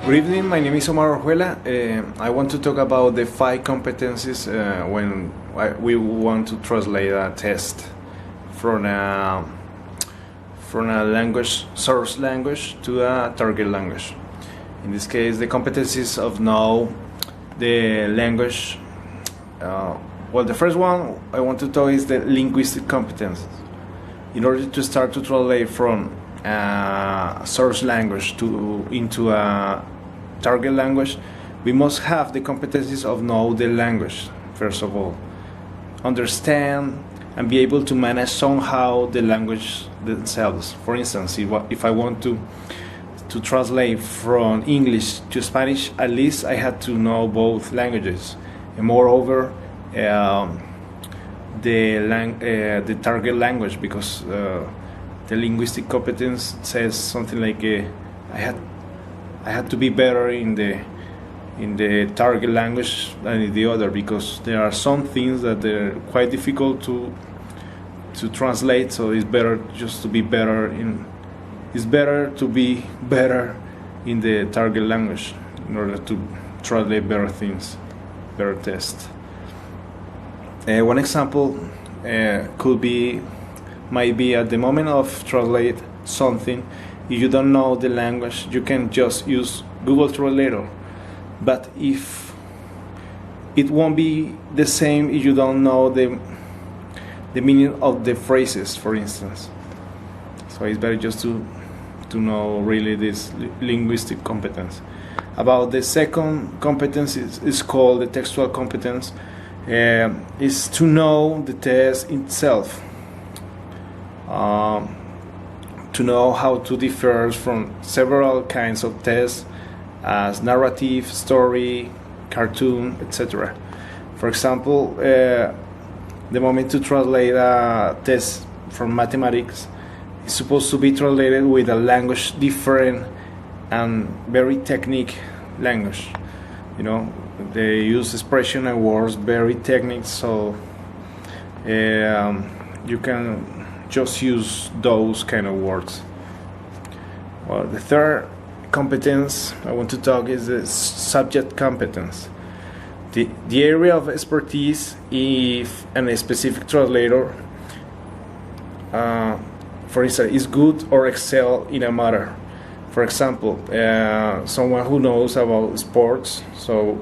Good evening, my name is Omar Orjuela. I want to talk about the 5 competencies when we want to translate a test from a language, source language to a target language. In this case, the competencies of know the language. The first one I want to talk is the linguistic competences. In order to start to translate from source language into a target language, we must have the competencies of know the language, first of all. Understand and be able to manage somehow the language themselves. For instance, if I want to translate from English to Spanish, at least I had to know both languages. And moreover, the target language, because the linguistic competence says something like I had to be better in the target language than in the other, because there are some things that are quite difficult to translate. So it's better just to be better in. It's better to be better in the target language in order to translate better things, better tests. One example might be at the moment of translate something. If you don't know the language, you can just use Google Translator. But if it won't be the same if you don't know the meaning of the phrases, for instance. So it's better just to know really this linguistic competence. About the second competence is called the textual competence. Is to know the text itself. To know how to differ from several kinds of tests, as narrative, story, cartoon, etc. For example, the moment to translate a test from mathematics is supposed to be translated with a language different and very technique language. You know, they use expression and words very technique, so you can just use those kind of words. Well, the third competence I want to talk is the subject competence. The area of expertise if a specific translator, for instance, is good or excel in a matter. For example, someone who knows about sports, the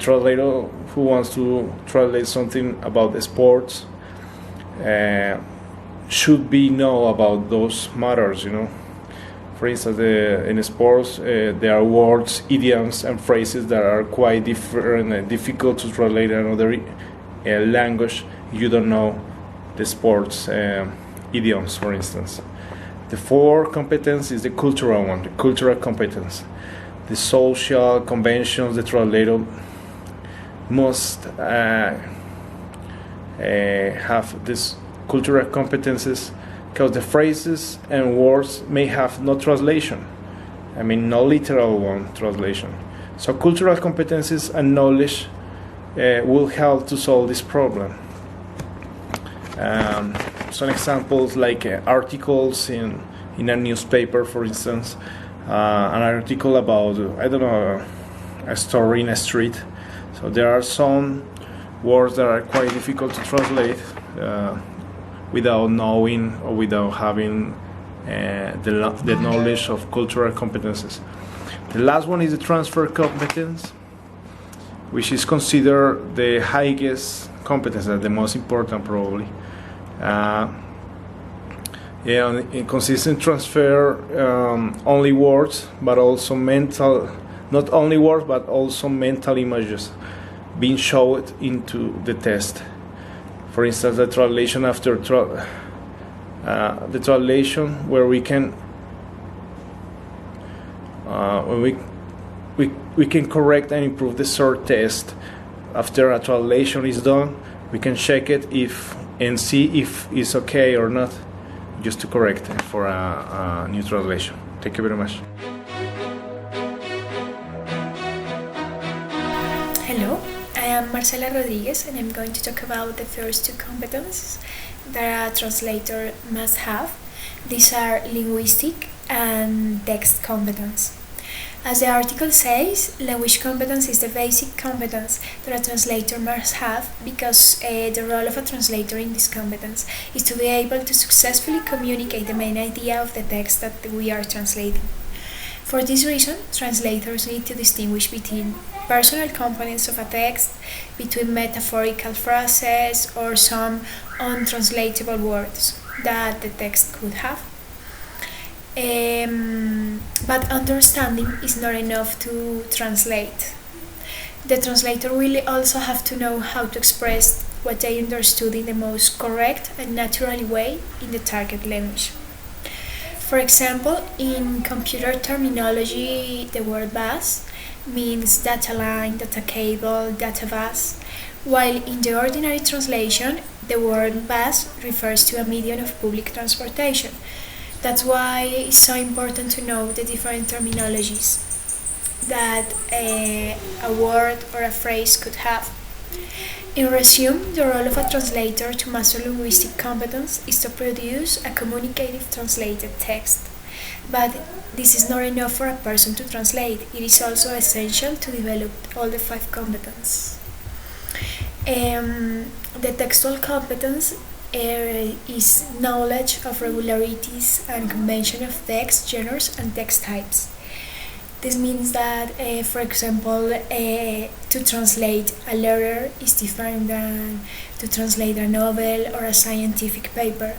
translator who wants to translate something about the sports should know about those matters, you know. For instance, in sports, there are words, idioms, and phrases that are quite different and difficult to translate in another language if you don't know the sports idioms, for instance. The fourth competence is the cultural one, the cultural competence. The social conventions the translator must have these cultural competences, because the phrases and words may have no translation. No literal one translation. So cultural competences and knowledge will help to solve this problem. Some examples like articles in a newspaper, for instance, an article about, a story in a street. So there are some words that are quite difficult to translate without knowing or without having the knowledge of cultural competences. The last one is the transfer competence, which is considered the highest competence, the most important probably. It consists in transfer only words, but also not only words, but also mental images being shown into the test. For instance, the translation after the translation, where we can we can correct and improve the short test after a translation is done. We can check it and see if it's okay or not, just to correct it for a new translation. Thank you very much. Hello, I am Marcela Rodriguez, and I'm going to talk about the first 2 competencies that a translator must have. These are linguistic and text competence. As the article says, language competence is the basic competence that a translator must have because the role of a translator in this competence is to be able to successfully communicate the main idea of the text that we are translating. For this reason, translators need to distinguish between personal components of a text, between metaphorical phrases, or some untranslatable words that the text could have. But understanding is not enough to translate. The translator will also have to know how to express what they understood in the most correct and natural way in the target language. For example, in computer terminology, the word bus means data line, data cable, data bus, while in the ordinary translation, the word bus refers to a medium of public transportation. That's why it's so important to know the different terminologies that a word or a phrase could have. In resume, the role of a translator to master linguistic competence is to produce a communicative translated text. But this is not enough for a person to translate, it is also essential to develop all the 5 competences. The textual competence is knowledge of regularities and convention of text genres and text types. This means that, for example, to translate a letter is different than to translate a novel or a scientific paper.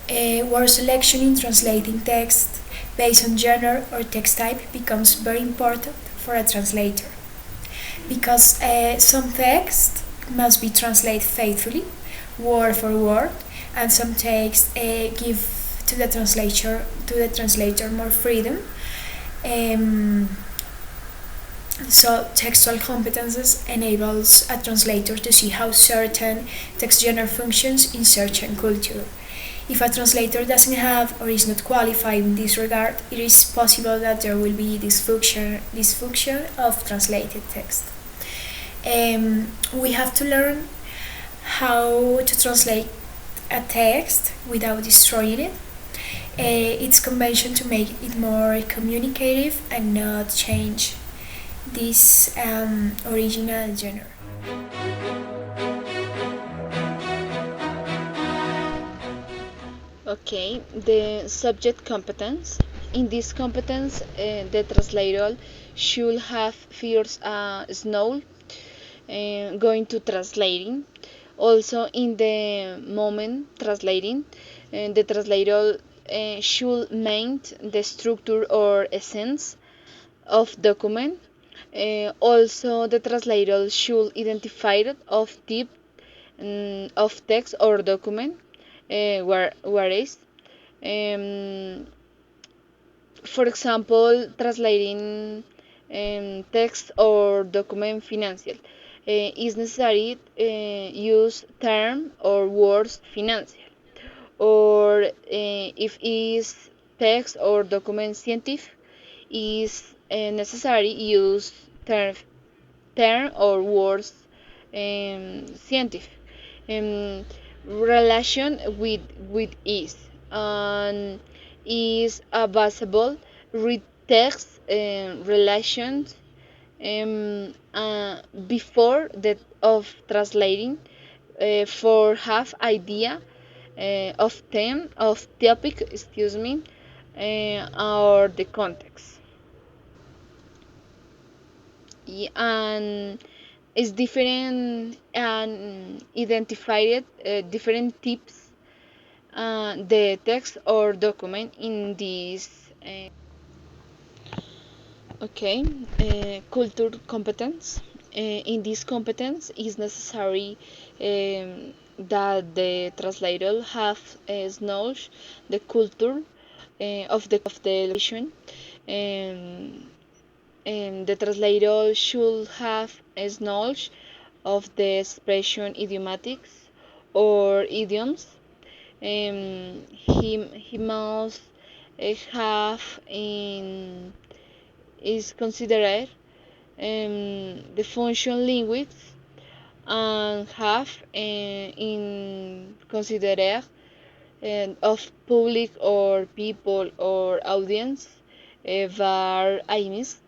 Word selection in translating text based on genre or text type becomes very important for a translator because some text must be translated faithfully, word for word, and some texts give to the translator more freedom. So textual competences enables a translator to see how certain text genre functions in certain culture. If a translator doesn't have or is not qualified in this regard, it is possible that there will be dysfunction of translated text. We have to learn how to translate a text without destroying it. It's convention to make it more communicative and not change this original genre. Okay, the subject competence. In this competence, the translator should have first know going to translating. Also, in the moment translating, the translator should maintain the structure or essence of document. Also, the translator should identify of type of text or document where is. Um, for example, translating text or document financial is necessary use term or words financial, or if is text or document scientific is necessary use term or words scientific. Um, Relation with and is a basable read text relations before the of translating for half idea of them of topic, excuse me, or the context. And is different and identified different types the text or document in this. Okay, culture competence. In this competence, is necessary that the translator have knowledge the culture of the location. Um, the translator should have knowledge of the expression idiomatics or idioms. He must have in is considered the function language and have in considered of public or people or audience var aims.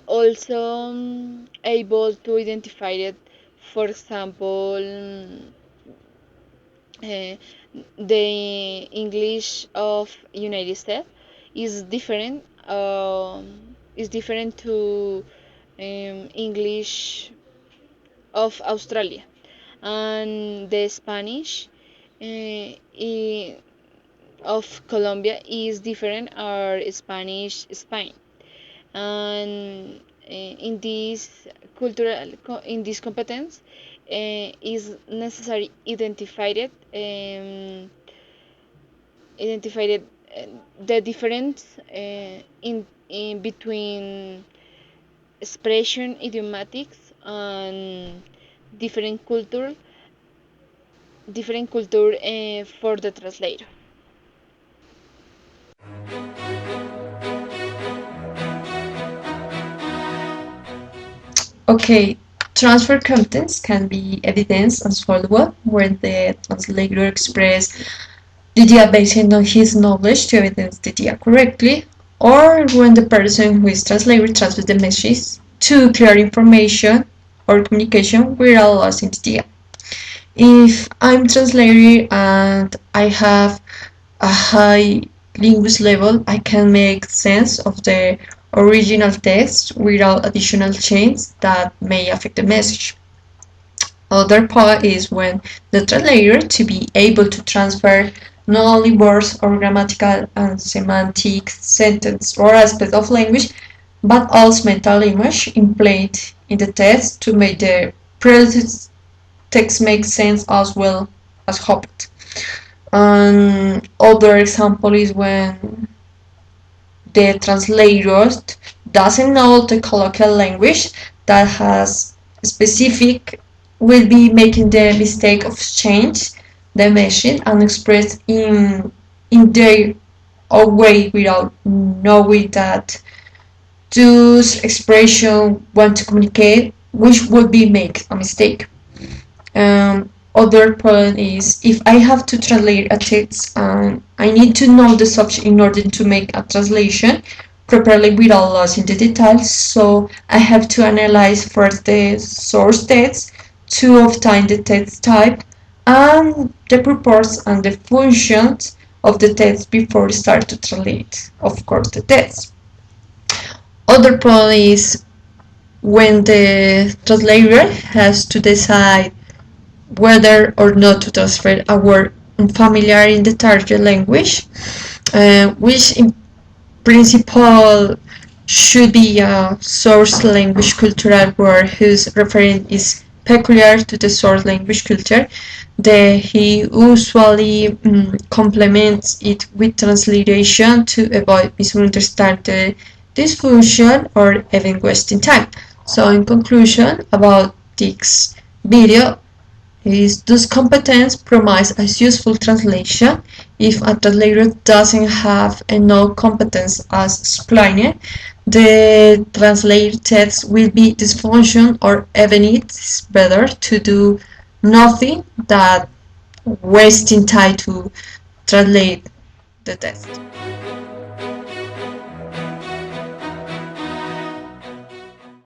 Also able to identify it, for example, uh, the English of United States is different. Is different to English of Australia, and the Spanish of Colombia is different or Spanish Spain. And in this competence is necessary identified the difference in between expression idiomatics and different culture for the translator. Okay, transfer contents can be evidenced as follow-up, where the translator expresses the idea based on his knowledge to evidence the idea correctly, or when the person who is translated transfers the message to clear information or communication without losing the idea. If I'm translating and I have a high linguist level, I can make sense of the original text without additional changes that may affect the message. Other part is when the translator to be able to transfer not only words or grammatical and semantic sentence or aspect of language, but also mental image implanted in the text to make the previous text make sense as well as hoped. Other example is when the translator doesn't know the colloquial language that has specific will be making the mistake of change the message and express in their own way without knowing that those expression want to communicate which would be make a mistake. Other point is if I have to translate a text and I need to know the subject in order to make a translation properly without losing the details. So I have to analyze first the source text to obtain the text type and the purpose and the functions of the text before I start to translate, of course, the text. Other point is when the translator has to decide whether or not to transfer a word unfamiliar in the target language, which in principle should be a source language cultural word whose reference is peculiar to the source language culture. He usually complements it with transliteration to avoid misunderstanding this function or even wasting time. So in conclusion about this video, is those competence promise a useful translation if a translator doesn't have enough competence as explained. The translated text will be dysfunction or even it's better to do nothing than wasting time to translate the text.